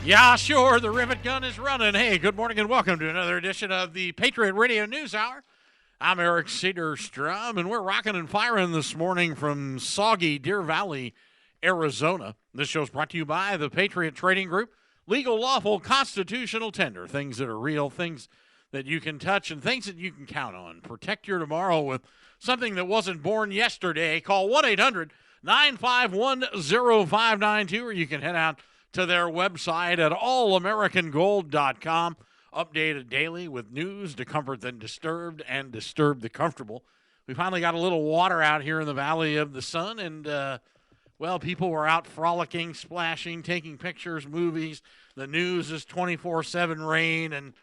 Yeah, sure, the rivet gun is running. Hey, good morning and welcome to another edition of the Patriot Radio News Hour. I'm Eric Cederstrom, and we're rocking and firing this morning from soggy Deer Valley, Arizona. This show's brought to you by the Patriot Trading Group. Legal, lawful, constitutional tender. Things that are real, things that you can touch, and things that you can count on. Protect your tomorrow with something that wasn't born yesterday. Call 1-800-951-0592, or you can head out to their website at allamericangold.com. Updated daily with news to comfort the disturbed and disturb the comfortable. We finally got a little water out here in the Valley of the Sun, and, people were out frolicking, splashing, taking pictures, movies. The news is 24/7 rain, and,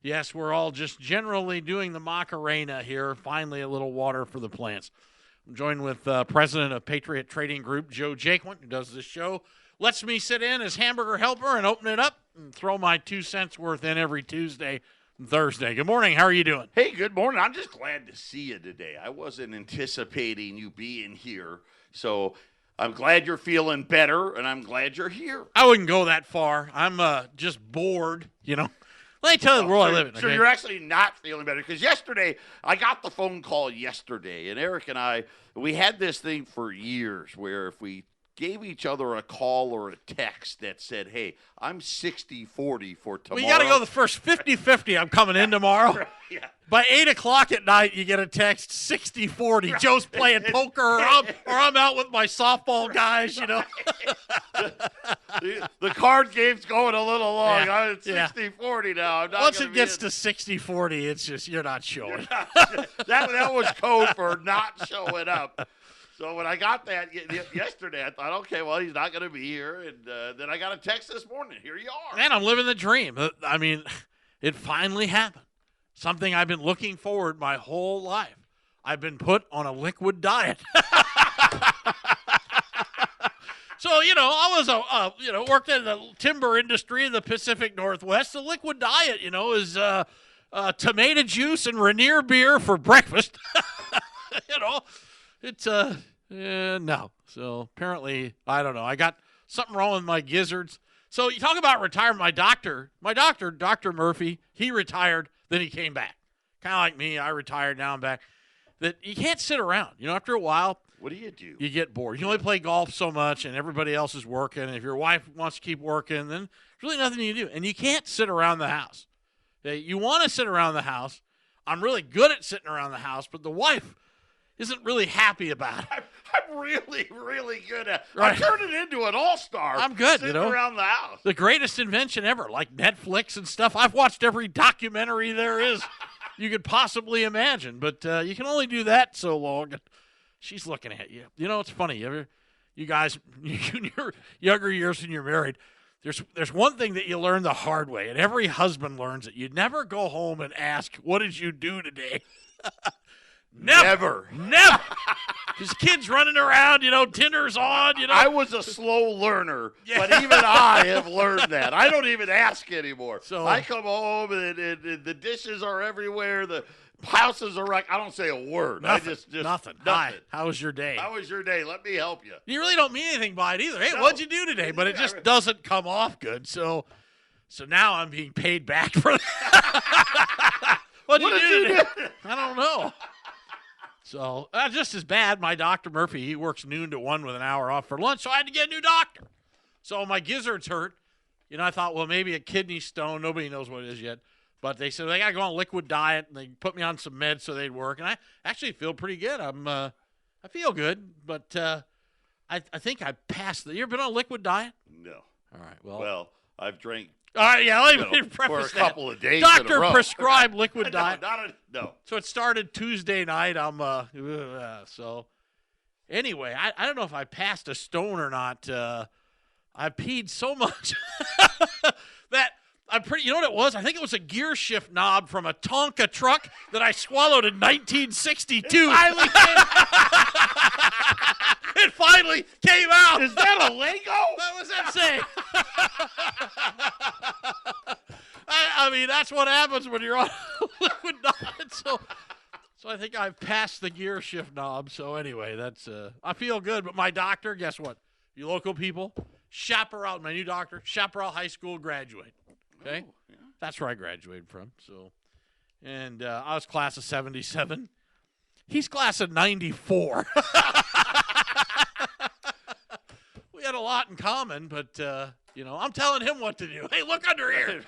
yes, we're all just generally doing the Macarena here. Finally, a little water for the plants. I'm joined with President of Patriot Trading Group, Joe Jaquin, who does this show. Lets me sit in as hamburger helper and open it up and throw my 2 cents worth in every Tuesday and Thursday. Good morning. How are you doing? Hey, good morning. I'm just glad to see you today. I wasn't anticipating you being here, so I'm glad you're feeling better, and I'm glad you're here. I wouldn't go that far. I'm just bored, Let me tell you the world I live in. So you're actually not feeling better, because yesterday, I got the phone call yesterday, and Eric and I, we had this thing for years where if we gave each other a call or a text that said, hey, I'm 60-40 for tomorrow. Well, you got to go the first 50-50. I'm coming in tomorrow. Yeah. By 8 o'clock at night, you get a text 60-40. Right. Joe's playing poker, or I'm out with my softball guys, the card game's going a little long. Yeah. I'm at 60-40 now. I'm not Once it gets to 60-40, it's just you're not showing. That was code for not showing up. So when I got that yesterday, I thought, okay, well, he's not going to be here. And then I got a text this morning. Here you are. Man, I'm living the dream. I mean, it finally happened. Something I've been looking forward my whole life. I've been put on a liquid diet. So, I was, worked in the timber industry in the Pacific Northwest. The liquid diet, is tomato juice and Rainier beer for breakfast. It's no. So apparently, I don't know. I got something wrong with my gizzards. So you talk about retirement. My doctor, Dr. Murphy, he retired, then he came back. Kind of like me. I retired, now I'm back. That you can't sit around. After a while, what do? You get bored. You only play golf so much, and everybody else is working. If your wife wants to keep working, then there's really nothing you can do. And you can't sit around the house. You want to sit around the house. I'm really good at sitting around the house, but the wife isn't really happy about it. I'm really, really good at it. Right. I turned it into an all-star. I'm good, sitting around the house. The greatest invention ever, like Netflix and stuff. I've watched every documentary there is you could possibly imagine, but you can only do that so long. She's looking at you. It's funny. You guys, in your younger years when you're married, there's one thing that you learn the hard way, and every husband learns it. You never go home and ask, what did you do today? Never. His kids running around, Tinder's on, I was a slow learner, but even I have learned that. I don't even ask anymore. So I come home and the dishes are everywhere. The houses are wrecked. I don't say a word. Nothing. I just nothing. Hi. How was your day? How was your day? Let me help you. You really don't mean anything by it either. Hey, what'd you do today? But it just doesn't come off good. So now I'm being paid back for that. What'd you do today? I don't know. So, just as bad, my Dr. Murphy, he works noon to 1 with an hour off for lunch, so I had to get a new doctor. So my gizzards hurt. I thought, well, maybe a kidney stone. Nobody knows what it is yet. But they said they got to go on a liquid diet, and they put me on some meds so they'd work. And I actually feel pretty good. I feel good, but I think I passed the – you ever been on a liquid diet? No. All right, well, I've drank – all right, yeah, let me preface for a couple of days. Doctor prescribed liquid diet. No. So it started Tuesday night. So anyway, I don't know if I passed a stone or not. I peed so much that I'm pretty. You know what it was? I think it was a gear shift knob from a Tonka truck that I swallowed in 1962. It finally came out. Is that a Lego? What was that say? I mean, that's what happens when you're on liquid diet. So I think I've passed the gear shift knob. So anyway, that's I feel good. But my doctor, guess what? You local people, Chaparral, my new doctor, Chaparral High School graduate. Okay? Oh, yeah. That's where I graduated from. So, and I was class of 77. He's class of 94. We had a lot in common, but, I'm telling him what to do. Hey, look under here.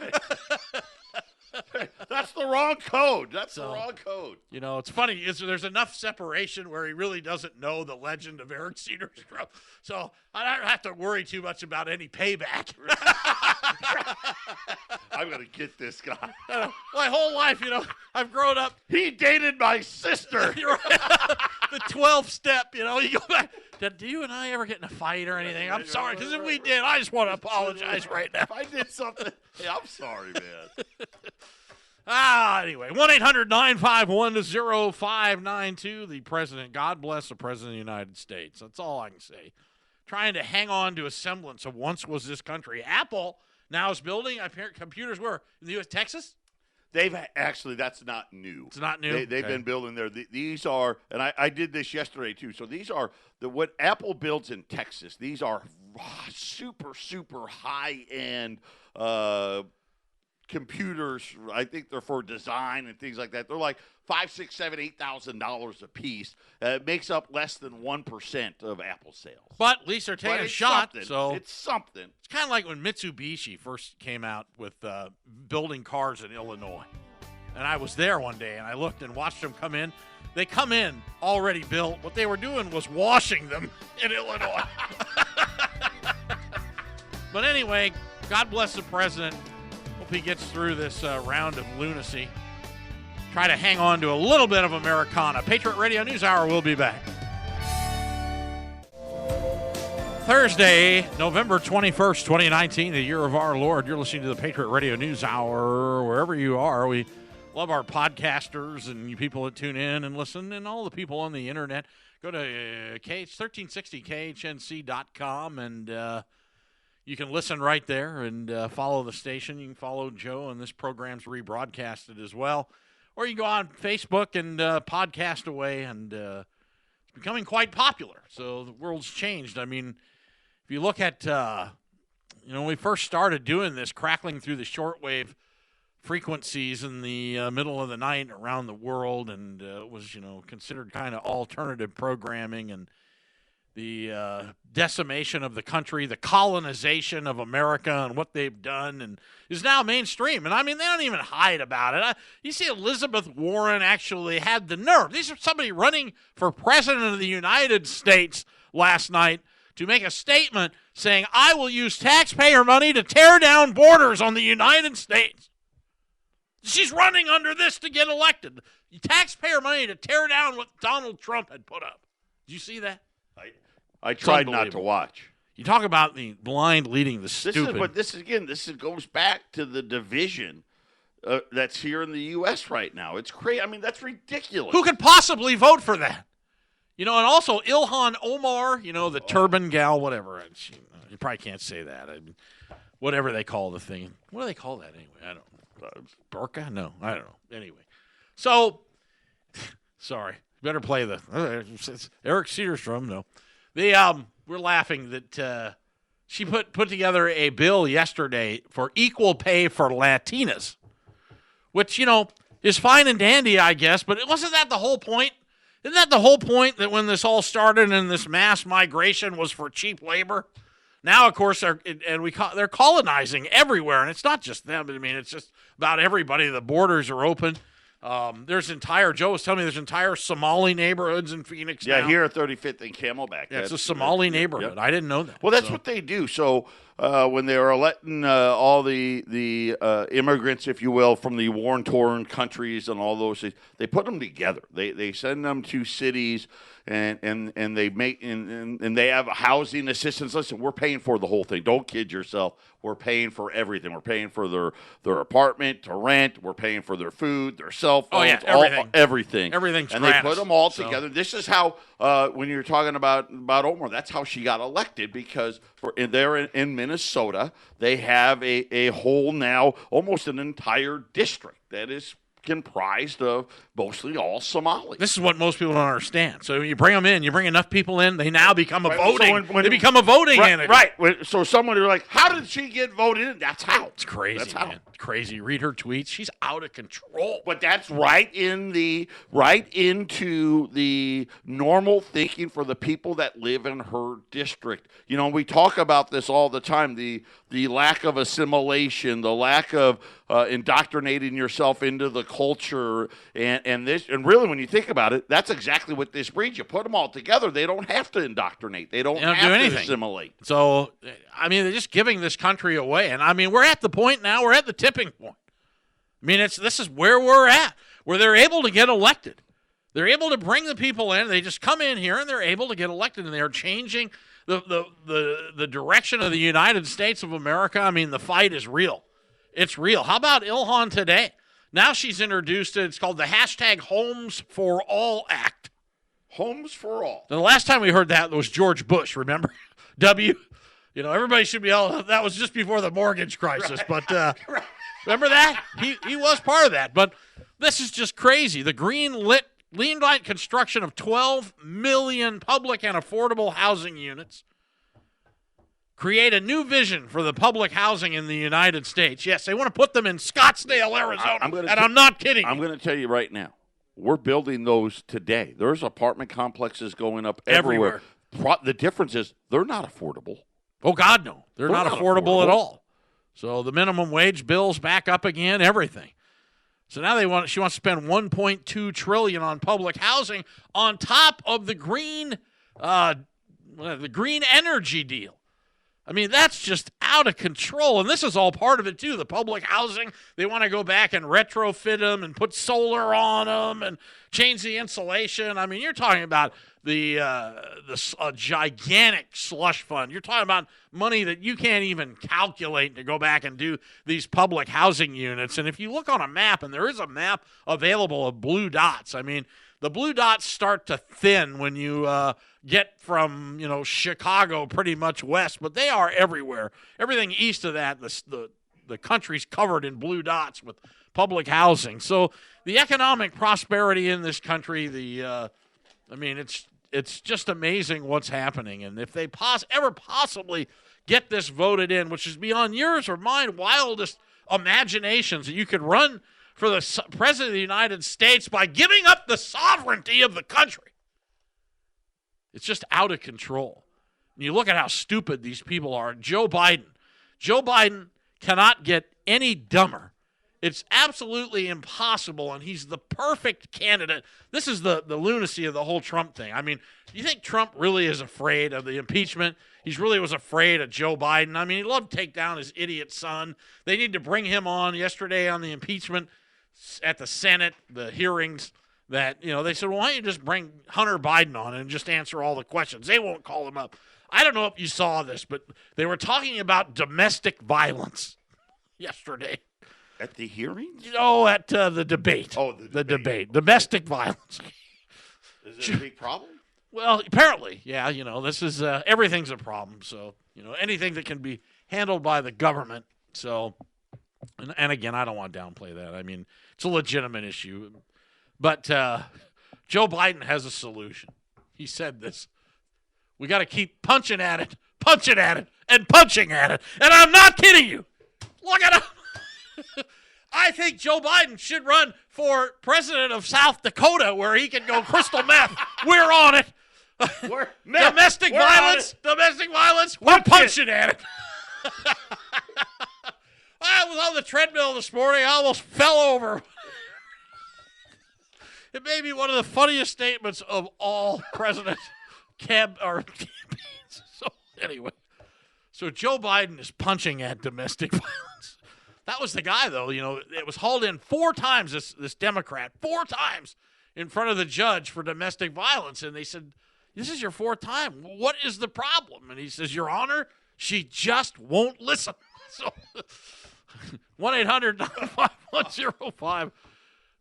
That's the wrong code. That's the wrong code. It's funny. There's enough separation where he really doesn't know the legend of Eric Cedarstrom. So I don't have to worry too much about any payback. I'm going to get this guy. My whole life, I've grown up. He dated my sister. You're right. The 12th step, you go back. Did you and I ever get in a fight or anything? I'm sorry, because if we did, I just want to apologize right now. If I did something, hey, I'm sorry, man. Anyway, 1-800-951-0592. The president, God bless the president of the United States. That's all I can say. Trying to hang on to a semblance of once was this country. Apple now is building computers where? In the U.S., Texas? They've actually, that's not new. It's not new? They've been building there. These are, and I did this yesterday too, so these are, what Apple builds in Texas, these are super, super high-end computers. I think they're for design and things like that. They're like $5,000, $6,000, $7,000, $8,000 a piece. It makes up less than 1% of Apple sales. But at least they're taking a shot. Something. So it's something. It's kind of like when Mitsubishi first came out with building cars in Illinois. And I was there one day, and I looked and watched them come in. They come in already built. What they were doing was washing them in Illinois. But anyway, God bless the president. Hope he gets through this round of lunacy. Try to hang on to a little bit of Americana. Patriot Radio News Hour will be back. Thursday, November 21st, 2019, the year of our Lord. You're listening to the Patriot Radio News Hour, wherever you are. We love our podcasters and you people that tune in and listen, and all the people on the internet. Go to 1360khnc.com, and you can listen right there and follow the station. You can follow Joe, and this program's rebroadcasted as well. Or you can go on Facebook and podcast away, and it's becoming quite popular. So the world's changed. I mean, if you look at, when we first started doing this, crackling through the shortwave frequencies in the middle of the night around the world, and it was, considered kind of alternative programming, and the decimation of the country, the colonization of America and what they've done, and is now mainstream. And, I mean, they don't even hide about it. You see Elizabeth Warren actually had the nerve. These are somebody running for president of the United States last night to make a statement saying, I will use taxpayer money to tear down borders on the United States. She's running under this to get elected. Taxpayer money to tear down what Donald Trump had put up. Did you see that? I tried not to watch. You talk about the blind leading the stupid. This goes back to the division that's here in the U.S. right now. It's crazy. I mean, that's ridiculous. Who could possibly vote for that? And also Ilhan Omar, the turban gal, whatever. You probably can't say that. Whatever they call the thing. What do they call that anyway? I don't know. Burqa? No, I don't know. Anyway. So, sorry. Better play it's Eric Cedarstrom, no. We're laughing that she put together a bill yesterday for equal pay for Latinas, which, is fine and dandy, I guess, but wasn't that the whole point? Isn't that the whole point, that when this all started and this mass migration was for cheap labor? Now, of course, they're colonizing everywhere, and it's not just them. I mean, it's just about everybody. The borders are open. Joe was telling me there's entire Somali neighborhoods in Phoenix now. Yeah, here at 35th and Camelback. Yeah, it's a Somali neighborhood. Yep. I didn't know that. Well, that's what they do. So when they are letting all the immigrants, if you will, from the war-torn countries and all those things, they put them together. They send them to cities and they make and they have housing assistance. Listen, we're paying for the whole thing. Don't kid yourself. We're paying for everything. We're paying for their apartment to rent. We're paying for their food, their cell phones, everything. Everything's and gratis. They put them all together. This is how when you're talking about Omar, that's how she got elected, because they're in Minnesota. They have a whole now almost an entire district that is comprised of mostly all Somalis. This is what most people don't understand. So you bring them in, you bring enough people in, they now become a Right, voting. so when they become a voting entity. Right. So someone who like, how did she get voted in? That's how. It's crazy, That's how. man. It's crazy. Read her tweets. She's out of control. But that's right into the normal thinking for the people that live in her district. You know, we talk about this all the time, the lack of assimilation, the lack of indoctrinating yourself into the culture, and really when you think about it, that's exactly what this breeds. You put them all together, they don't have to indoctrinate. They don't have do to anything. assimilate. So, I mean, they're just giving this country away. And, I mean, we're at the point now, we're at the tipping point. I mean, this is where we're at, where they're able to get elected. They're able to bring the people in. They just come in here, and they're able to get elected, and they're changing the direction of the United States of America. I mean, the fight is real. It's real. How about Ilhan today? Now she's introduced it. It's called the hashtag Homes for All Act. Homes for all. The last time we heard that was George Bush, remember? Everybody should be all, that was just before the mortgage crisis. Right. But remember that? He was part of that. But this is just crazy. The green light construction of 12 million public and affordable housing units create a new vision for the public housing in the United States. Yes, they want to put them in Scottsdale, Arizona, I'm not kidding. I'm going to tell you right now, we're building those today. There's apartment complexes going up everywhere. The difference is they're not affordable. Oh, God, no. They're not affordable at all. So the minimum wage bill's back up again, everything. So now she wants to spend $1.2 trillion on public housing on top of the green energy deal. I mean, that's just out of control. And this is all part of it, too. The public housing, they want to go back and retrofit them and put solar on them and change the insulation. I mean, you're talking about the gigantic slush fund. You're talking about money that you can't even calculate to go back and do these public housing units. And if you look on a map, and there is a map available of blue dots, I mean, the blue dots start to thin when you get from, Chicago pretty much west, but they are everywhere. Everything east of that, the country's covered in blue dots with public housing. So the economic prosperity in this country, it's just amazing what's happening. And if they ever possibly get this voted in, which is beyond yours or mine wildest imaginations, that you could run for the President of the United States by giving up the sovereignty of the country. It's just out of control. And you look at how stupid these people are. Joe Biden cannot get any dumber. It's absolutely impossible, and he's the perfect candidate. This is the lunacy of the whole Trump thing. I mean, do you think Trump really is afraid of the impeachment? He really was afraid of Joe Biden. I mean, he loved to take down his idiot son. They need to bring him on yesterday on the impeachment at the Senate, the hearings, that, they said, well, why don't you just bring Hunter Biden on and just answer all the questions? They won't call him up. I don't know if you saw this, but they were talking about domestic violence yesterday. At the hearings? At the debate. Oh, the debate. Domestic violence. Is it a big problem? Well, apparently, yeah. This is everything's a problem. So, anything that can be handled by the government. So, and again, I don't want to downplay that. I mean, it's a legitimate issue. But Joe Biden has a solution. He said this. We got to keep punching at it, and punching at it. And I'm not kidding you. Look at him. I think Joe Biden should run for president of South Dakota, where he can go crystal meth. We're on it. Domestic violence. We're punching at it. I was on the treadmill this morning. I almost fell over. It may be one of the funniest statements of all president campaigns. So anyway, so Joe Biden is punching at domestic violence. That was the guy, though. It was hauled in 4 times, this Democrat, 4 times in front of the judge for domestic violence. And they said, this is your 4th time. What is the problem? And he says, Your Honor, she just won't listen. So 1-800-951-0592.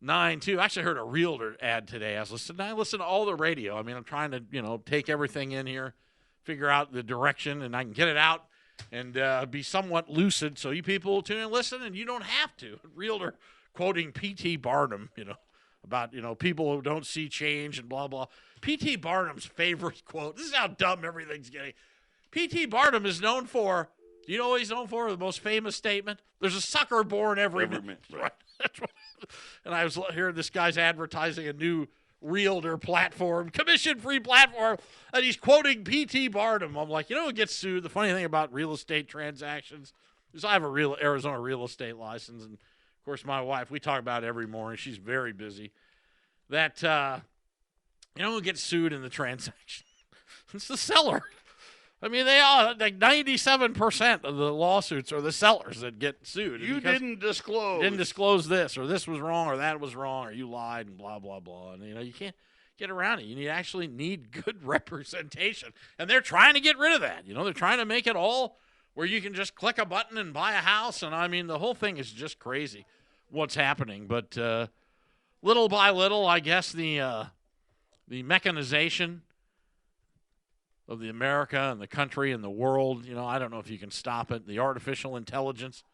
I actually heard a realtor ad today. I listen to all the radio. I mean, I'm trying to, take everything in here, figure out the direction, and I can get it out and be somewhat lucid so you people will tune in and listen, and you don't have to. Realtor quoting P.T. Barnum, about, people who don't see change and blah, blah. P.T. Barnum's favorite quote, this is how dumb everything's getting. P.T. Barnum is known for, do you know what he's known for? The most famous statement? There's a sucker born every minute. Right. That's what, and I was hearing this guy's advertising a new realtor platform, commission-free platform, and he's quoting P.T. Barnum. I'm like, who gets sued? The funny thing about real estate transactions is I have a real Arizona real estate license, and of course my wife, we talk about it every morning. She's very busy. That, who gets sued in the transaction? It's the seller. I mean, they are like 97% of the lawsuits are the sellers that get sued. You didn't disclose. Didn't disclose this, or this was wrong, or that was wrong, or you lied, and blah, blah, blah. And, you can't get around it. You actually need good representation. And they're trying to get rid of that. They're trying to make it all where you can just click a button and buy a house. And, I mean, the whole thing is just crazy what's happening. But little by little, I guess the mechanization of the America and the country and the world, I don't know if you can stop it. The artificial intelligence.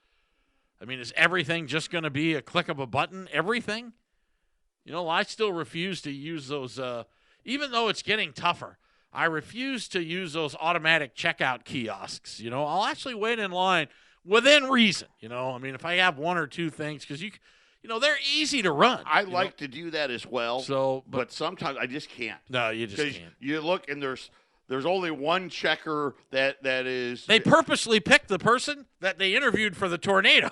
I mean, is everything just going to be a click of a button? Everything? I still refuse to use those, even though it's getting tougher. I refuse to use those automatic checkout kiosks. I'll actually wait in line within reason. I mean, if I have one or two things, because they're easy to run. I like to do that as well. So, but sometimes I just can't. No, you just can't. You look and there's only one checker that is. They purposely picked the person that they interviewed for the tornado.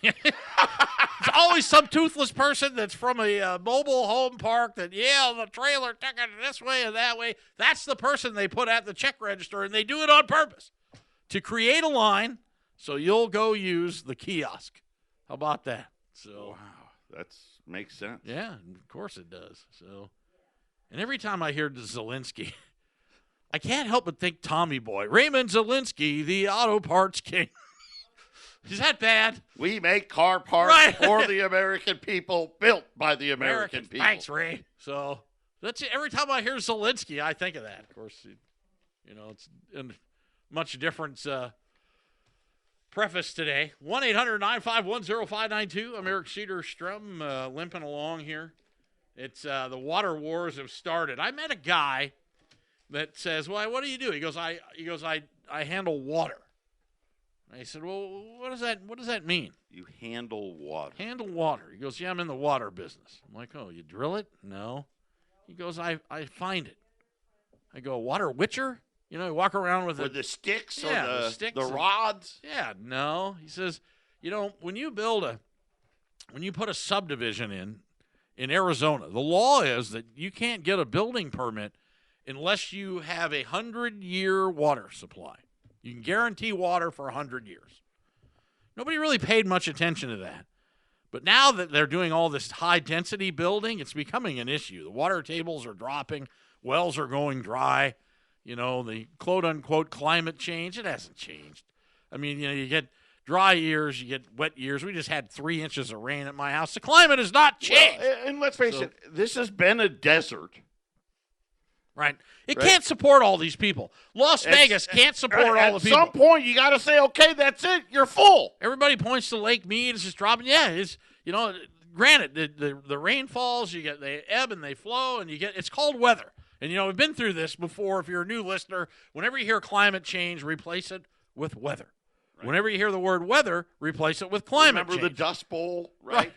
It's always some toothless person that's from a mobile home park that, the trailer took it this way and that way. That's the person they put at the check register, and they do it on purpose to create a line so you'll go use the kiosk. How about that? So, wow, that makes sense. Yeah, of course it does. So, and every time I hear Zelensky, I can't help but think Tommy Boy. Raymond Zelensky, the auto parts king. Is that bad? We make car parts for the American people, built by the American people. Thanks, Ray. So that's it. Every time I hear Zelensky, I think of that. Of course, it's a much different preface today. 1-800-951-0592. I'm Eric Cedar-Strum, limping along here. It's the water wars have started. I met a guy that says, "Well, what do you do?" He goes, I handle water. I said, "Well, what does that mean?" You handle water. Handle water. He goes, "Yeah, I'm in the water business." I'm like, "Oh, you drill it?" No. He goes, I find it. I go, "Water witcher?" You walk around with the sticks or the sticks the rods? Yeah, no. He says, when you put a subdivision in Arizona, the law is that you can't get a building permit unless you have 100-year water supply. You can guarantee water for 100 years. Nobody really paid much attention to that. But now that they're doing all this high-density building, it's becoming an issue. The water tables are dropping. Wells are going dry. The quote-unquote climate change, it hasn't changed. I mean, you get dry years, you get wet years. We just had 3 inches of rain at my house. The climate has not changed. Well, and let's face it, this has been a desert. Right. It can't support all these people. Las Vegas can't support all the people. At some point, you got to say, okay, that's it. You're full. Everybody points to Lake Mead. It's just dropping. Yeah, it's, granted, the rain falls, they ebb and they flow, and it's called weather. And, we've been through this before. If you're a new listener, whenever you hear climate change, replace it with weather. Right. Whenever you hear the word weather, replace it with climate change. Remember the Dust Bowl, right?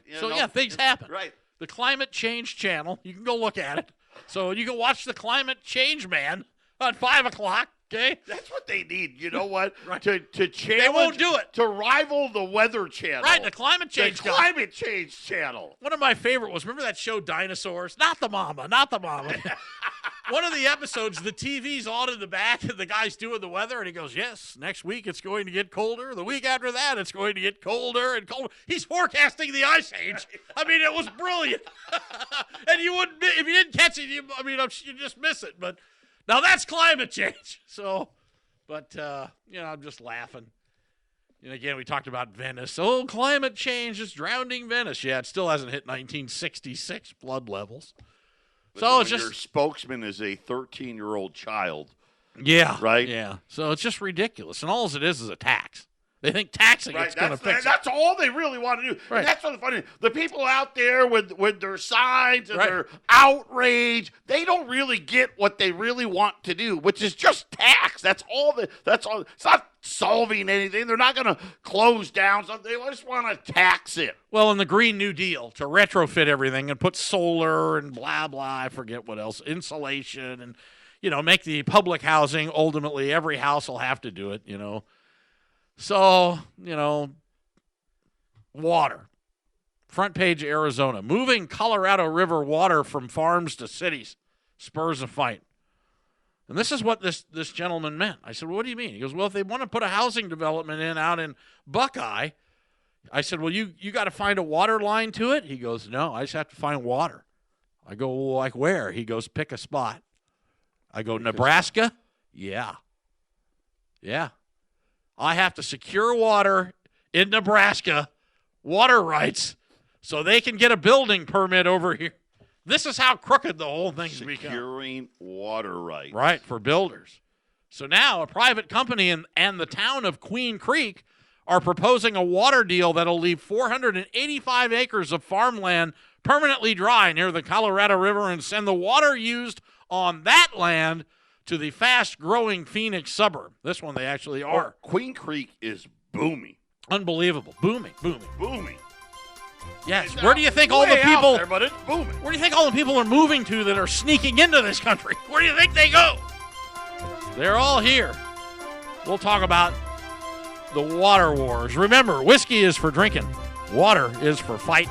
Things happen. Right. The Climate Change Channel, you can go look at it. So you can watch the Climate Change Man on 5 o'clock, okay? That's what they need. You know what? Right. To challenge. They won't do it. To rival the Weather Channel. Right, the Climate Change The Climate Change Channel. One of my favorite was, remember that show Dinosaurs? Not the mama. One of the episodes, the TV's on in the back, and the guy's doing the weather, and he goes, "Yes, next week it's going to get colder. The week after that, it's going to get colder and colder." He's forecasting the Ice Age. I mean, it was brilliant. And you wouldn't, if you didn't catch it, you just miss it. But now that's climate change. So, but, I'm just laughing. And again, we talked about Venice. Oh, climate change is drowning Venice. Yeah, it still hasn't hit 1966 flood levels. So it's just your spokesman is a 13-year-old child. Yeah. Right? Yeah. So it's just ridiculous. And all it is a tax. They think taxing it's going to fix it. That's all they really want to do. Right. And that's what's funny. The people out there with their signs and Right. their outrage, they don't really get what they really want to do, which is just tax. That's all. It's not solving anything. They're not going to close down something. They just want to tax it. Well, in the Green New Deal, to retrofit everything and put solar and blah, blah, I forget what else, insulation and, make the public housing, ultimately every house will have to do it, So, water. Front page Arizona. Moving Colorado River water from farms to cities spurs a fight. And this is what this gentleman meant. I said, well, what do you mean? He goes, well, if they want to put a housing development out in Buckeye, I said, well, you got to find a water line to it? He goes, no, I just have to find water. I go, well, like where? He goes, pick a spot. I go, Nebraska? Yeah. Yeah. I have to secure water in Nebraska, water rights, so they can get a building permit over here. This is how crooked the whole thing's become. Securing water rights. Right, for builders. So now a private company and the town of Queen Creek are proposing a water deal that'll leave 485 acres of farmland permanently dry near the Colorado River and send the water used on that land to the fast-growing Phoenix suburb. This one they actually are. Queen Creek is booming. Unbelievable. Booming. Booming. Yes. It's Where do you think all the way out people there, but it's booming. Where do you think all the people are moving to that are sneaking into this country? Where do you think they go? They're all here. We'll talk about the water wars. Remember, whiskey is for drinking. Water is for fighting.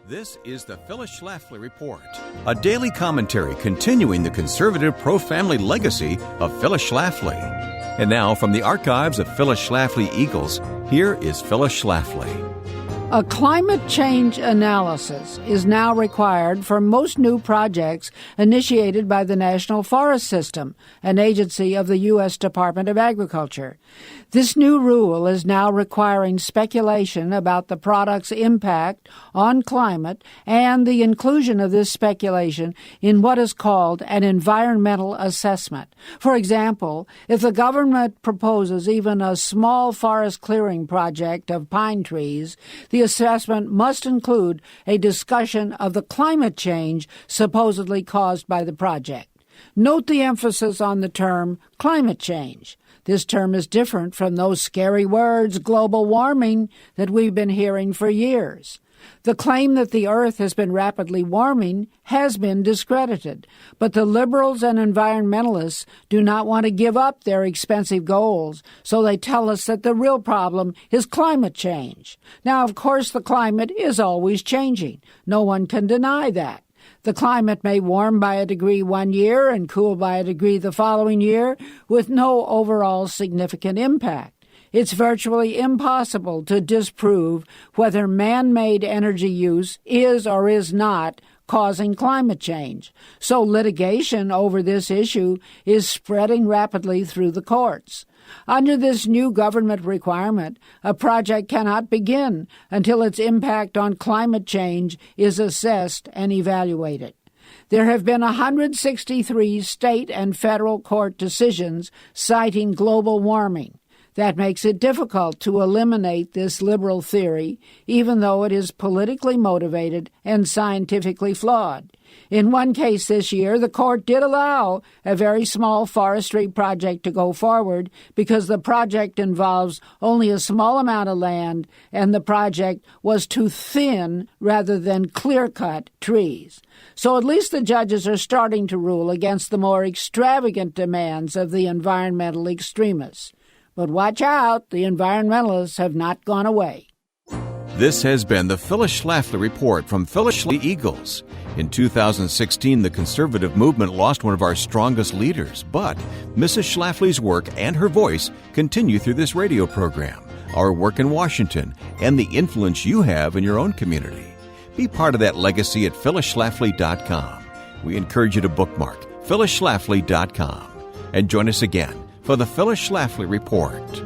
This is the Phyllis Schlafly Report, a daily commentary continuing the conservative pro-family legacy of Phyllis Schlafly. And now, from the archives of Phyllis Schlafly Eagles, here is Phyllis Schlafly. A climate change analysis is now required for most new projects initiated by the National Forest System, an agency of the U.S. Department of Agriculture. This new rule is now requiring speculation about the product's impact on climate and the inclusion of this speculation in what is called an environmental assessment. For example, if the government proposes even a small forest clearing project of pine trees, the assessment must include a discussion of the climate change supposedly caused by the project. Note the emphasis on the term climate change. This term is different from those scary words, global warming, that we've been hearing for years. The claim that the Earth has been rapidly warming has been discredited, but the liberals and environmentalists do not want to give up their expensive goals, so they tell us that the real problem is climate change. Now, of course, the climate is always changing. No one can deny that. The climate may warm by a degree one year and cool by a degree the following year with no overall significant impact. It's virtually impossible to disprove whether man-made energy use is or is not causing climate change. So litigation over this issue is spreading rapidly through the courts. Under this new government requirement, a project cannot begin until its impact on climate change is assessed and evaluated. There have been 163 state and federal court decisions citing global warming. That makes it difficult to eliminate this liberal theory, even though it is politically motivated and scientifically flawed. In one case this year, the court did allow a very small forestry project to go forward because the project involves only a small amount of land and the project was to thin rather than clear-cut trees. So at least the judges are starting to rule against the more extravagant demands of the environmental extremists. But watch out, the environmentalists have not gone away. This has been the Phyllis Schlafly Report from Phyllis Schlafly Eagles. In 2016, the conservative movement lost one of our strongest leaders, but Mrs. Schlafly's work and her voice continue through this radio program, our work in Washington, and the influence you have in your own community. Be part of that legacy at phyllisschlafly.com. We encourage you to bookmark phyllisschlafly.com and join us again for the Phyllis Schlafly Report.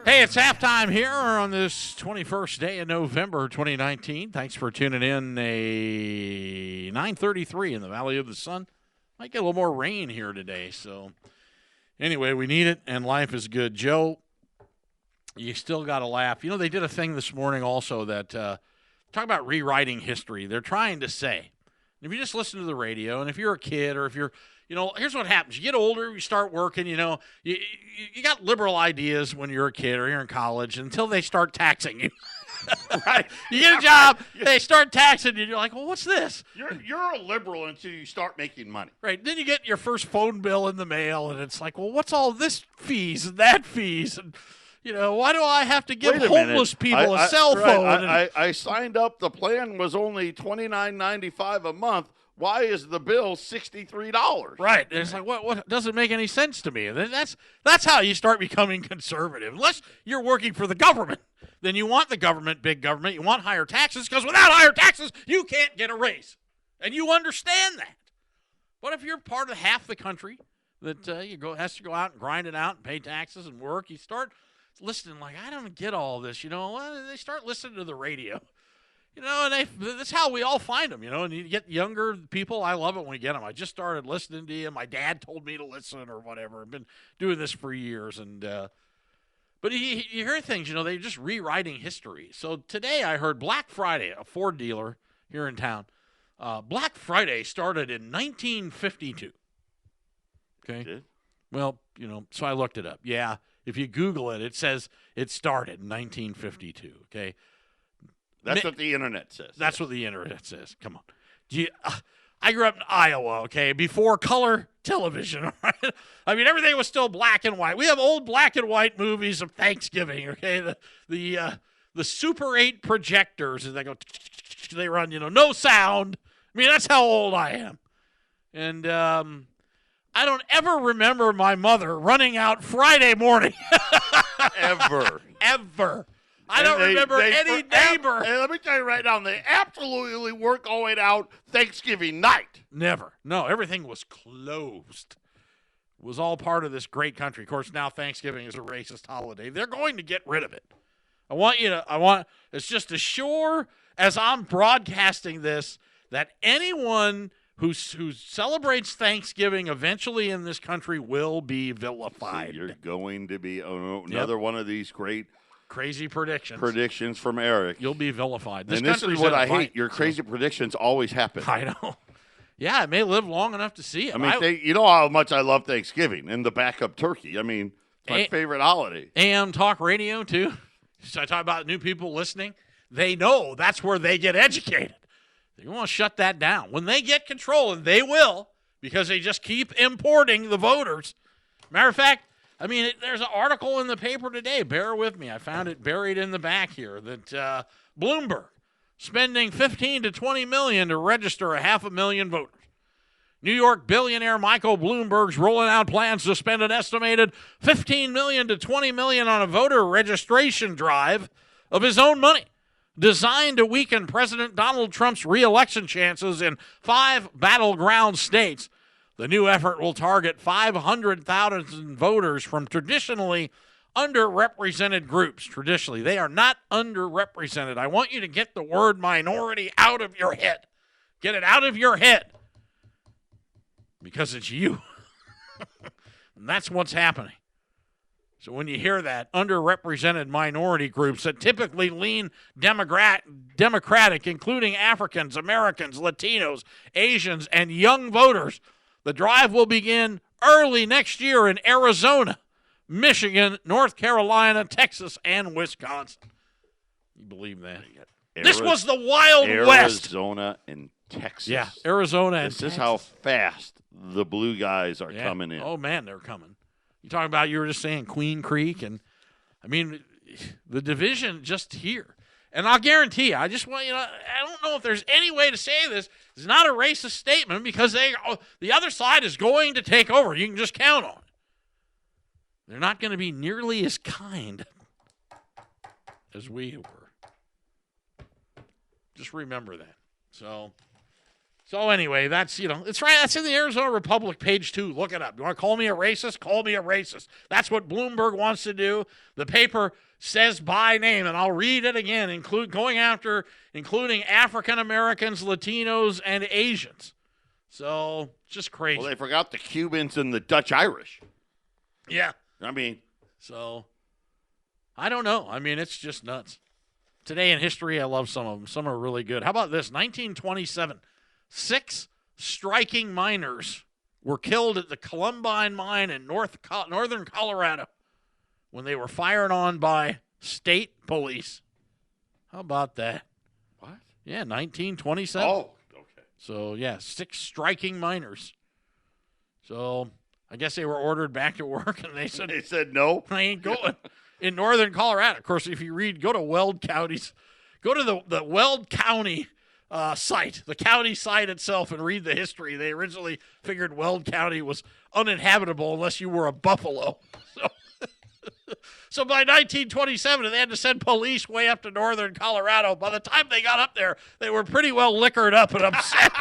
Hey, Okay, it's halftime here on this 21st day of November 2019. Thanks for tuning in. A 9:33 in the Valley of the Sun. Might get a little more rain here today. So anyway, we need it, and life is good. Joe, you still got to laugh. You know, they did a thing this morning also that talk about rewriting history. They're trying to say, if you just listen to the radio, and if you're a kid or if you're, you know, here's what happens. You get older, you start working, you know, you got liberal ideas when you're a kid or you're in college until they start taxing you. Right? You get a job, they start taxing you, and you're like, well, what's this? You're a liberal until you start making money. Right. Then you get your first phone bill in the mail, and it's like, well, what's all this fees and that fees? And, you know, why do I have to give homeless people a cell phone? I signed up. The plan was only $29.95 a month. Why is the bill $63? Right. And it's like, what doesn't make any sense to me. And that's how you start becoming conservative. Unless you're working for the government, then you want the government, big government. You want higher taxes because without higher taxes, you can't get a raise. And you understand that. But if you're part of half the country that has to go out and grind it out and pay taxes and work, you start listening like, I don't get all this. You know, they start listening to the radio. You know, and that's how we all find them, you know, and you get younger people. I love it when we get them. I just started listening to you. My dad told me to listen or whatever. I've been doing this for years. And but you hear things, you know, they're just rewriting history. So today I heard Black Friday, a Ford dealer here in town. Black Friday started in 1952. Okay. Did? Well, you know, so I looked it up. Yeah, if you Google it, it says it started in 1952. Okay. That's what the internet says. That's what the internet says. Come on. I grew up in Iowa, okay, before color television, right? I mean, everything was still black and white. We have old black and white movies of Thanksgiving, okay? The Super 8 projectors, and they run, you know, no sound. I mean, that's how old I am. And I don't ever remember my mother running out Friday morning. Ever. I don't remember any neighbor. And let me tell you right now, they absolutely weren't going out Thanksgiving night. Never. No, everything was closed. It was all part of this great country. Of course, now Thanksgiving is a racist holiday. They're going to get rid of it. It's just as sure as I'm broadcasting this that anyone who celebrates Thanksgiving eventually in this country will be vilified. So you're going to be another one of these great crazy predictions. Predictions from Eric. You'll be vilified. This is what I hate. Your crazy predictions always happen. I know. Yeah, I may live long enough to see it. I mean, you know how much I love Thanksgiving and the backup turkey. I mean, it's my favorite holiday. AM talk radio, too. So I talk about new people listening. They know that's where they get educated. They want to shut that down. When they get control, and they will, because they just keep importing the voters. Matter of fact, I mean, there's an article in the paper today. Bear with me. I found it buried in the back here that Bloomberg spending $15 to $20 million to register 500,000 voters. New York billionaire Michael Bloomberg's rolling out plans to spend an estimated $15 million to $20 million on a voter registration drive of his own money, designed to weaken President Donald Trump's re-election chances in 5 battleground states. The new effort will target 500,000 voters from traditionally underrepresented groups. Traditionally, they are not underrepresented. I want you to get the word minority out of your head. Get it out of your head. Because it's you. And that's what's happening. So when you hear that, underrepresented minority groups that typically lean Democratic, including Africans, Americans, Latinos, Asians, and young voters, the drive will begin early next year in Arizona, Michigan, North Carolina, Texas, and Wisconsin. You believe that? This was the Wild West. Arizona and Texas. Yeah, Arizona and Texas. Texas. This is how fast the blue guys are coming in. Oh, man, they're coming. You talking about, you were just saying Queen Creek, and, I mean, the division just here. And I'll guarantee you, I just want you to, I don't know if there's any way to say this. It's not a racist statement because the other side is going to take over. You can just count on it. They're not going to be nearly as kind as we were. Just remember that. So So anyway, that's, it's right. That's in the Arizona Republic, page 2. Look it up. You want to call me a racist? Call me a racist. That's what Bloomberg wants to do. The paper says by name, and I'll read it again, including African Americans, Latinos, and Asians. So just crazy. Well, they forgot the Cubans and the Dutch Irish. Yeah. I mean, so I don't know. I mean, it's just nuts. Today in history, I love some of them. Some are really good. How about this? 1927. 6 striking miners were killed at the Columbine mine in northern Colorado when they were fired on by state police. How about that? what? Yeah, 1927. Oh, okay. So, 6 striking miners. So, I guess they were ordered back to work, and they said, no. I ain't going. In northern Colorado. Of course, if you go to Weld County's, go to the Weld County site, the county site itself, and read the history. They originally figured Weld County was uninhabitable unless you were a buffalo. So by 1927, they had to send police way up to northern Colorado. By the time they got up there, they were pretty well liquored up and upset.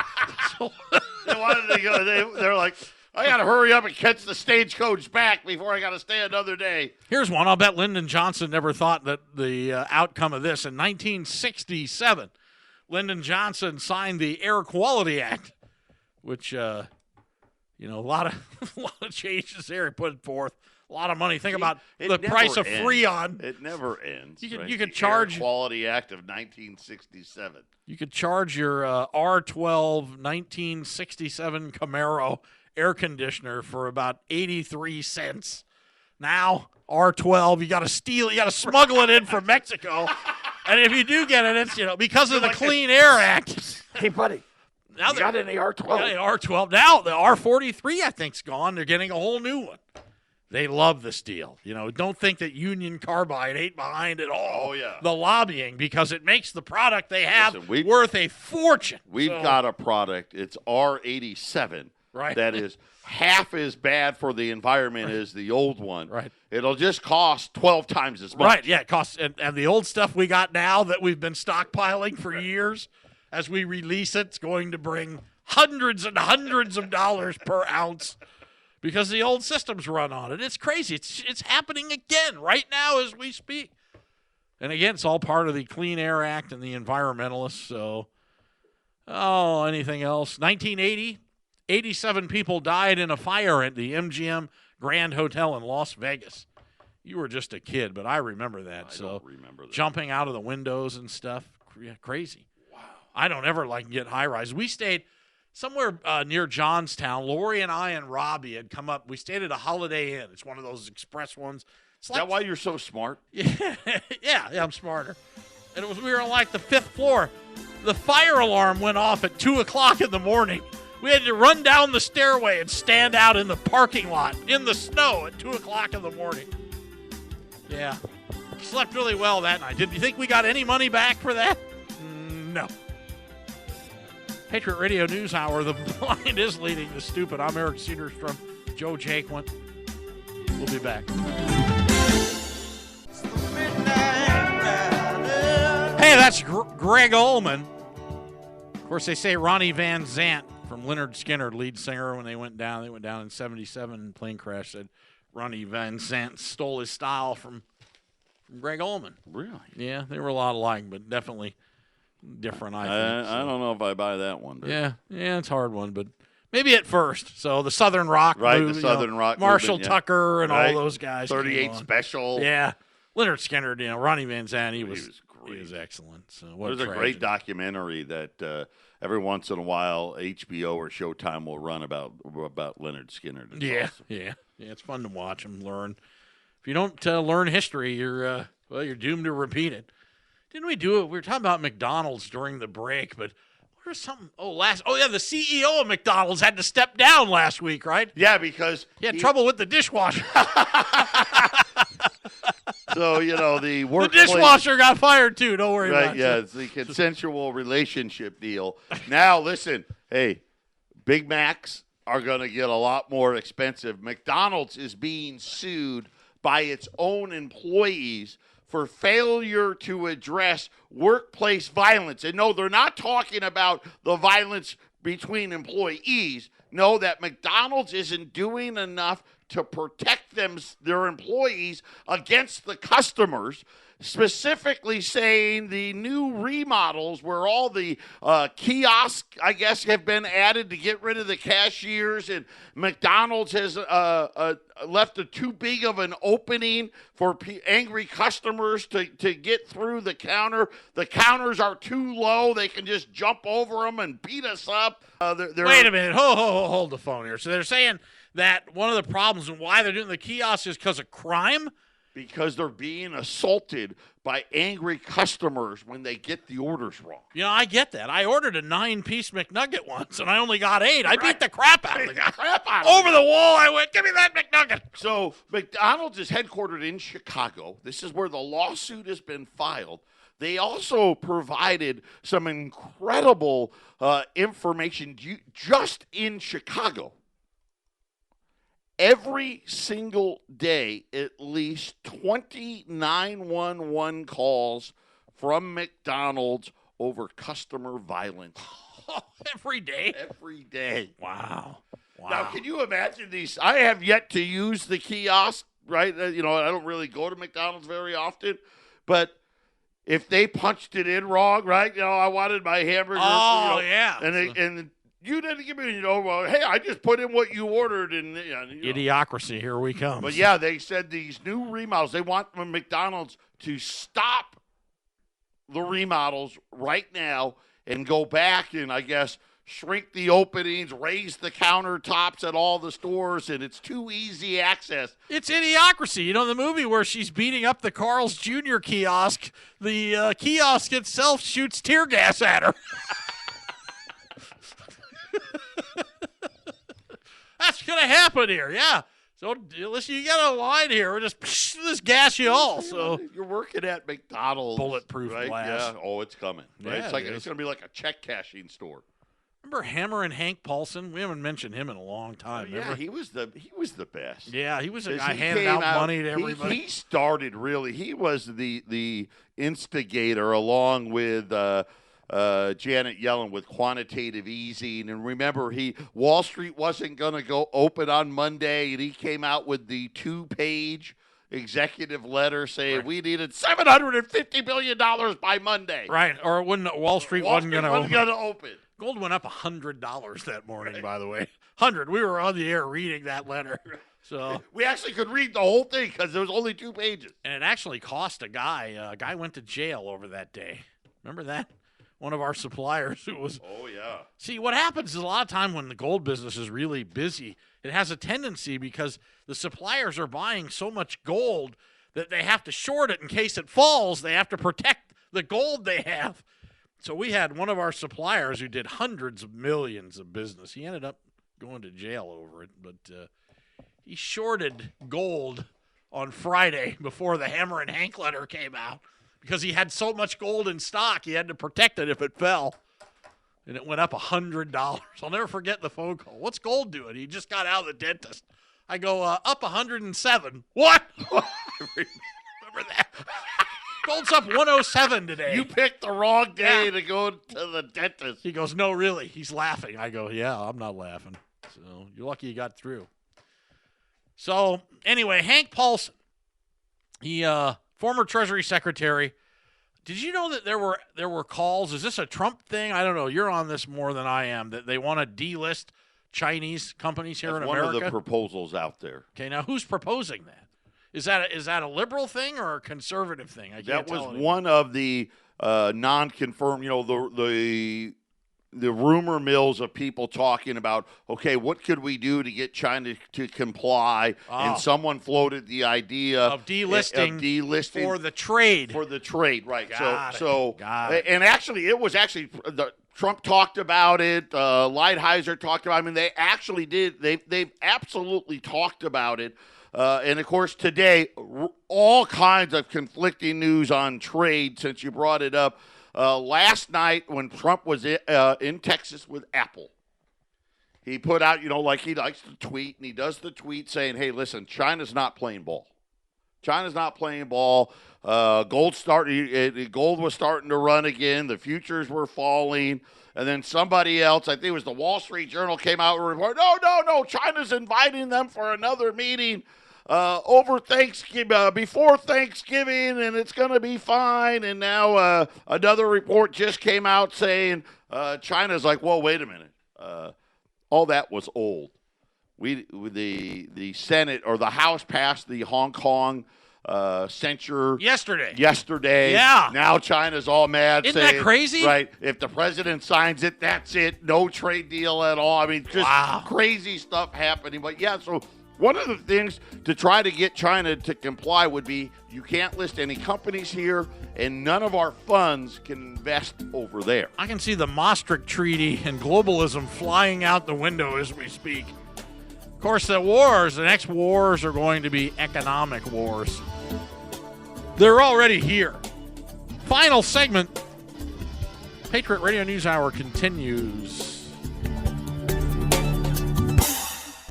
They wanted to go. They're like, I got to hurry up and catch the stagecoach back before I got to stay another day. Here's one. I'll bet Lyndon Johnson never thought that the outcome of this. In 1967, Lyndon Johnson signed the Air Quality Act, which, a lot of changes there he put forth. A lot of money. Think about the price of Freon. It never ends. You could charge Air Quality Act of 1967. You could charge your R12 1967 Camaro air conditioner for about 83 cents. Now, R12, you got to smuggle it in from Mexico. And if you do get it, it's, because of the Clean Air Act. Hey, buddy. Now you got any R12? Yeah, R12. Now, the R43, I think, is gone. They're getting a whole new one. They love this deal. Don't think that Union Carbide ain't behind it all. Oh, yeah. The lobbying, because it makes the product they have Listen, worth a fortune. We've got a product. It's R87. Right. That is half as bad for the environment as the old one. Right. It'll just cost 12 times as much. Right, yeah, it costs. And the old stuff we got now that we've been stockpiling for years, as we release it, it's going to bring hundreds and hundreds of dollars per ounce because the old systems run on it. It's crazy. It's happening again right now as we speak. And again, it's all part of the Clean Air Act and the environmentalists. So, anything else? 1980, 87 people died in a fire at the MGM Grand Hotel in Las Vegas. You were just a kid, but I remember that. I don't remember that. Jumping out of the windows and stuff. Crazy. Wow. I don't ever get high rise. We stayed somewhere near Johnstown. Lori and I and Robbie had come up. We stayed at a Holiday Inn. It's one of those express ones. Is that why you're so smart? Yeah, I'm smarter. And we were on the 5th floor. The fire alarm went off at 2 o'clock in the morning. We had to run down the stairway and stand out in the parking lot in the snow at 2 o'clock in the morning. Yeah. Slept really well that night. Did you think we got any money back for that? No. Patriot Radio News Hour. The blind is leading the stupid. I'm Eric Cedarstrom. Joe Jaquin. We'll be back. Hey, that's Greg Allman. Of course, they say Ronnie Van Zant from Lynyrd Skynyrd, lead singer, when they went down in 77, plane crash, said Ronnie Van Zant stole his style from Greg Allman. Really? Yeah, they were a lot alike, but definitely different, I think. I don't know if I buy that one. But. Yeah, it's a hard one, but maybe at first. So the Southern Rock movement, the Southern Rock Marshall movement, Tucker and all those guys. 38 Special. Yeah. Lynyrd Skynyrd, Ronnie Van Zant, he was great. He was excellent. So There's a great documentary that every once in a while HBO or Showtime will run about Lynyrd Skynyrd. It's awesome. Yeah. It's fun to watch them learn. If you don't learn history, you're doomed to repeat it. Didn't we do it? We were talking about McDonald's during the break, but what are some? The CEO of McDonald's had to step down last week, right? Yeah, because he had trouble with the dishwasher. So, the workplace. The dishwasher got fired, too. Don't worry about it. Yeah, it's the consensual relationship deal. Now, listen, hey, Big Macs are going to get a lot more expensive. McDonald's is being sued by its own employees for failure to address workplace violence. And no, they're not talking about the violence between employees know that McDonald's isn't doing enough to protect their employees against the customers, specifically saying the new remodels where all the kiosks, I guess, have been added to get rid of the cashiers, and McDonald's has left too big of an opening for angry customers to get through the counter. The counters are too low. They can just jump over them and beat us up. Wait a minute. Hold the phone here. So they're saying that one of the problems and why they're doing the kiosks is because of crime? Because they're being assaulted by angry customers when they get the orders wrong. You know, I get that. I ordered a 9-piece McNugget once, and I only got 8. I beat the crap out of the guy. Over the wall I went, give me that McNugget. So McDonald's is headquartered in Chicago. This is where the lawsuit has been filed. They also provided some incredible information just in Chicago. Every single day, at least 20 911 calls from McDonald's over customer violence. Every day? Every day. Wow. Now, can you imagine these? I have yet to use the kiosk, right? I don't really go to McDonald's very often, but if they punched it in wrong, right? I wanted my hamburger. Oh, yeah. And you didn't give me, well, hey, I just put in what you ordered. And Idiocracy, here we come. But, yeah, they said these new remodels, they want McDonald's to stop the remodels right now and go back and, I guess, shrink the openings, raise the countertops at all the stores, and it's too easy access. It's Idiocracy. You know, the movie where she's beating up the Carl's Jr. kiosk, the kiosk itself shoots tear gas at her. That's going to happen here, yeah. So, listen, you got a line here. We're just this gas you all. So you're working at McDonald's. Bulletproof right? glass. Yeah. Oh, it's coming. Right? Yeah, It's going to be like a check cashing store. Remember Hammer and Hank Paulson? We haven't mentioned him in a long time. Yeah, he was the best. Yeah, he was a guy handing out money to everybody. He started really. He was the instigator along with Janet Yellen with quantitative easing. And remember, Wall Street wasn't going to go open on Monday, and he came out with the 2-page executive letter saying we needed $750 billion by Monday. Right, or Wall Street wasn't going to open. Gold went up $100 that morning, by the way. 100. We were on the air reading that letter. So we actually could read the whole thing because there was only 2 pages. And it actually cost a guy. A guy went to jail over that day. Remember that? One of our suppliers who was. Oh, yeah. See, what happens is a lot of time when the gold business is really busy, it has a tendency because the suppliers are buying so much gold that they have to short it in case it falls. They have to protect the gold they have. So we had one of our suppliers who did hundreds of millions of business. He ended up going to jail over it, but he shorted gold on Friday before the Hammer and Hank letter came out because he had so much gold in stock, he had to protect it if it fell. And it went up $100. I'll never forget the phone call. What's gold doing? He just got out of the dentist. I go, up 107. What? Remember that? Gold's up 107 today. You picked the wrong day to go to the dentist. He goes, no, really. He's laughing. I go, yeah, I'm not laughing. So you're lucky you got through. So anyway, Hank Paulson, he former Treasury Secretary. Did you know that there were calls? Is this a Trump thing? I don't know. You're on this more than I am. That they want to delist Chinese companies here in America. One of the proposals out there. Okay, now who's proposing that? Is that a liberal thing or a conservative thing? I can't tell. That was one of the non-confirmed. The rumor mills of people talking about, okay, what could we do to get China to comply? And someone floated the idea of delisting for the trade. For the trade, right. Got it. And actually, Trump talked about it. Lighthizer talked about it. I mean, they actually did. They've absolutely talked about it. And, of course, today, all kinds of conflicting news on trade since you brought it up. Last night when Trump was in Texas with Apple, he put out, like he likes to tweet, and he does the tweet saying, hey, listen, China's not playing ball. China's not playing ball. Gold was starting to run again. The futures were falling. And then somebody else, I think it was the Wall Street Journal, came out and reported, no, China's inviting them for another meeting over Thanksgiving, before Thanksgiving, and it's going to be fine. And now another report just came out saying China's like, well, wait a minute. All that was old. The Senate or the House passed the Hong Kong censure yesterday. Yeah. Now China's all mad. Isn't saying, that crazy? Right. If the president signs it, that's it. No trade deal at all. I mean, just crazy stuff happening. But yeah, so one of the things to try to get China to comply would be you can't list any companies here, and none of our funds can invest over there. I can see the Maastricht Treaty and globalism flying out the window as we speak. Of course, the next wars are going to be economic wars. They're already here. Final segment. Patriot Radio News Hour continues.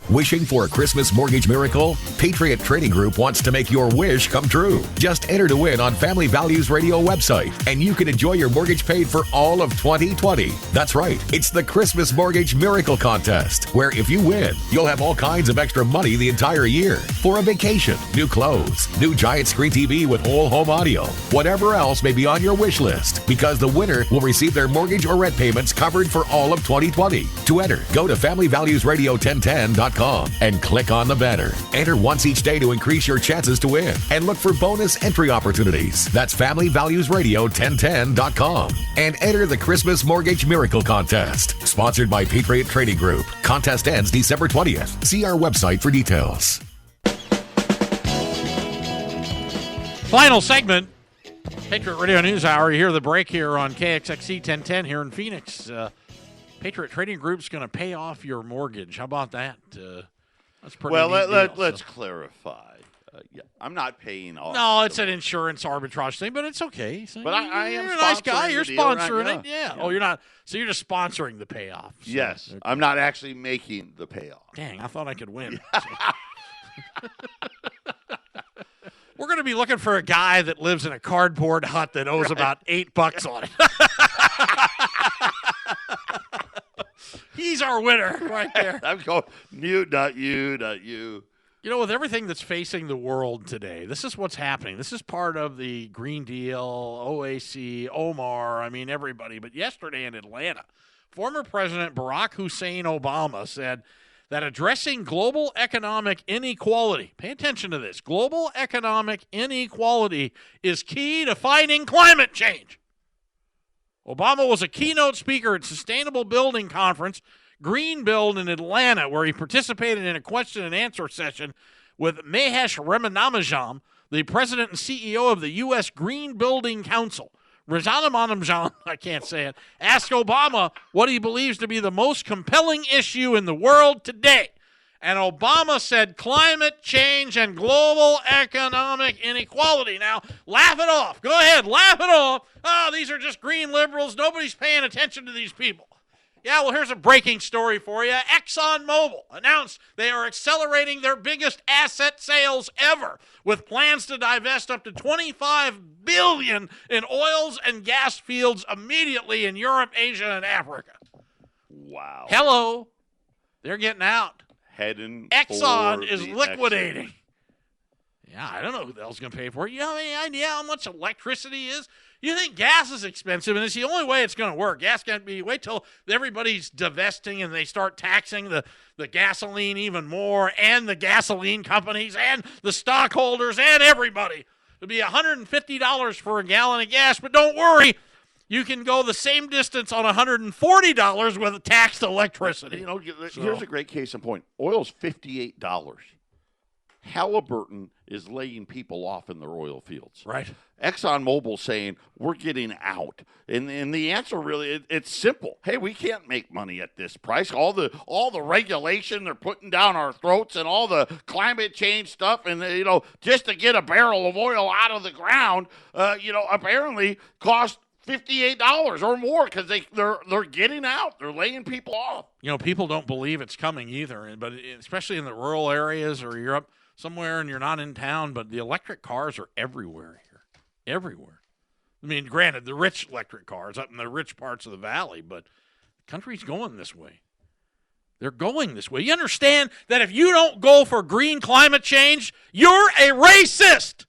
Wishing for a Christmas mortgage miracle? Patriot Trading Group wants to make your wish come true. Just enter to win on Family Values Radio website, and you can enjoy your mortgage paid for all of 2020. That's right. It's the Christmas Mortgage Miracle Contest, where if you win, you'll have all kinds of extra money the entire year for a vacation, new clothes, new giant screen TV with whole home audio, whatever else may be on your wish list, because the winner will receive their mortgage or rent payments covered for all of 2020. To enter, go to FamilyValuesRadio1010.com and click on the banner. Enter once each day to increase your chances to win and look for bonus entry opportunities. That's FamilyValuesRadio1010.com and enter the Christmas Mortgage Miracle Contest, sponsored by Patriot Trading Group. Contest ends December 20th. See our website for details. Final segment. Patriot Radio News Hour. You hear the break here on KXXC 1010 here in Phoenix. Patriot Trading Group's going to pay off your mortgage. How about that? That's pretty. Well, neat let's clarify. Yeah, I'm not paying off. No, it's an insurance arbitrage thing, but it's okay. So but I am. You're a nice guy. You're sponsoring right? it. Yeah. Oh, you're not. So you're just sponsoring the payoff. So. Yes, okay. I'm not actually making the payoff. Dang, I thought I could win. We're going to be looking for a guy that lives in a cardboard hut that owes about $8 on it. He's our winner right there. I'm going, not you. You know, with everything that's facing the world today, this is what's happening. This is part of the Green Deal, OAC, Omar, I mean, everybody. But yesterday in Atlanta, former President Barack Hussein Obama said that addressing global economic inequality, pay attention to this, global economic inequality is key to fighting climate change. Obama was a keynote speaker at Sustainable Building Conference, Green Build in Atlanta, where he participated in a question and answer session with Mahesh Ramanamajan, the president and CEO of the U.S. Green Building Council. Ramanamajan, I can't say it, asked Obama what he believes to be the most compelling issue in the world today. And Obama said climate change and global economic inequality. Now, laugh it off. Go ahead, laugh it off. Oh, these are just green liberals. Nobody's paying attention to these people. Yeah, well, here's a breaking story for you. ExxonMobil announced they are accelerating their biggest asset sales ever with plans to divest up to $25 billion in oils and gas fields immediately in Europe, Asia, and Africa. Wow. Hello. They're getting out. Exxon is liquidating. Yeah, I don't know who the hell's going to pay for it. You have any idea how much electricity is? You think gas is expensive, and it's the only way it's going to work. Gas can't be, wait till everybody's divesting and they start taxing the gasoline even more, and the gasoline companies and the stockholders and everybody. It'll be $150 for a gallon of gas, but don't worry. You can go the same distance on $140 with taxed electricity. You know, here's a great case in point. Oil's $58. Halliburton is laying people off in their oil fields. Right. ExxonMobil saying, we're getting out. And the answer really, it's simple. Hey, we can't make money at this price. All the regulation they're putting down our throats and all the climate change stuff and, just to get a barrel of oil out of the ground, apparently cost $58 or more because they're getting out. They're laying people off. People don't believe it's coming either, but especially in the rural areas or Europe, somewhere and you're not in town, but the electric cars are everywhere here. Everywhere. I mean, granted, the rich electric cars up in the rich parts of the valley, but the country's going this way. They're going this way. You understand that if you don't go for green climate change, you're a racist.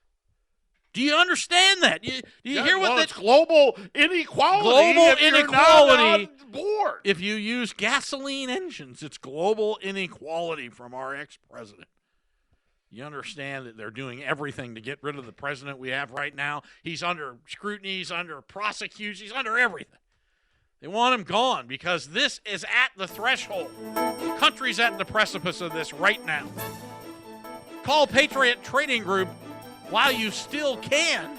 Do you understand that? Do you hear what it's global inequality? Global if you're inequality. not on board. If you use gasoline engines, it's global inequality from our ex-president. You understand that they're doing everything to get rid of the president we have right now. He's under scrutiny. He's under prosecution. He's under everything. They want him gone because this is at the threshold. The country's at the precipice of this right now. Call Patriot Trading Group while you still can.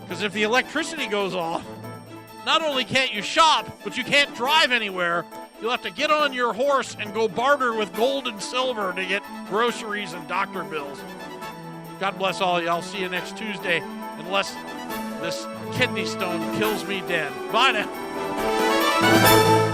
Because if the electricity goes off, not only can't you shop, but you can't drive anywhere. You'll have to get on your horse and go barter with gold and silver to get groceries and doctor bills. God bless all of you. I'll see you next Tuesday, unless this kidney stone kills me dead. Bye now.